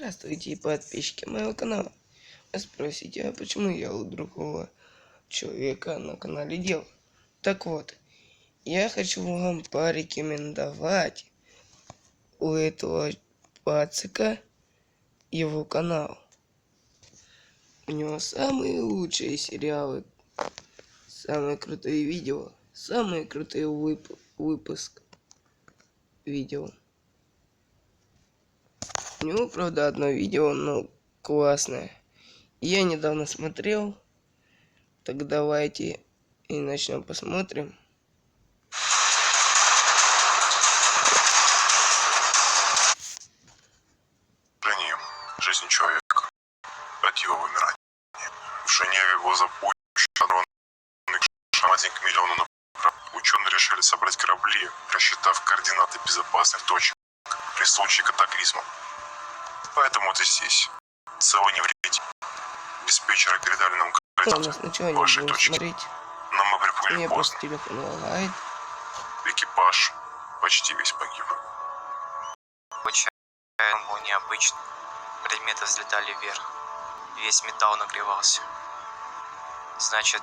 Здравствуйте, подписчики моего канала. Вы спросите, а почему я у другого человека на канале делал? Так вот, я хочу вам порекомендовать у этого пацика его канал. У него самые лучшие сериалы, самые крутые видео, самые крутые выпуск видео. У него, правда, одно видео, но классное. Я недавно смотрел. Так давайте и начнем посмотрим. Жизнь человека от его вымирания. В Женеве его запущен один к миллиону направ. Ученые решили собрать корабли, рассчитав координаты безопасных точек при случае катаклизма. Поэтому ты здесь. Целый невредим. Диспетчеры передали нам Сначала не ваши будем точки. смотреть. Но мы приплыли Мне поздно. просто телефон лагает. Экипаж почти весь погиб. Случайно был необычно. Предметы взлетали вверх. Весь металл нагревался. Значит,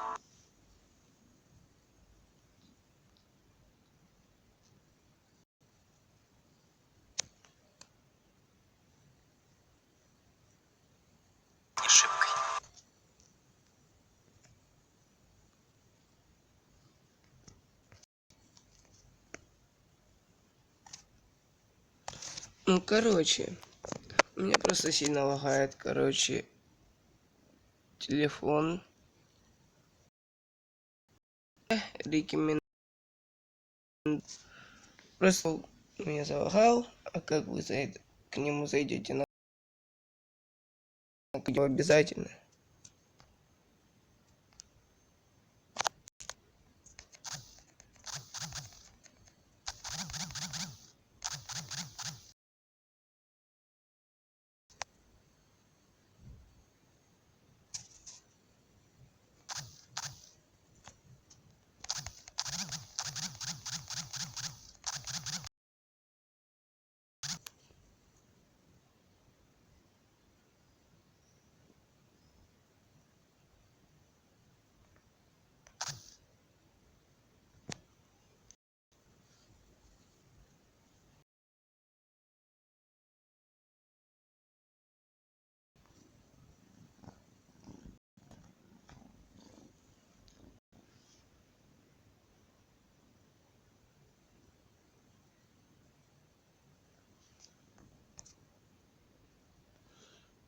не шибкой. Ну, короче, у меня просто сильно лагает, короче, телефон. Рекомендую. Просто меня залагал, а как вы к нему зайдете на канал обязательно.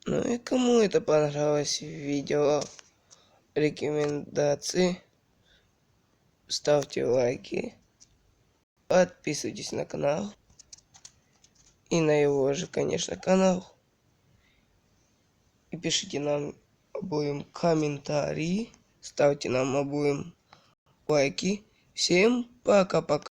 Ну и кому это понравилось видео, рекомендации, ставьте лайки, подписывайтесь на канал и на его же, конечно, канал. И пишите нам обоим комментарии, ставьте нам обоим лайки. Всем пока-пока.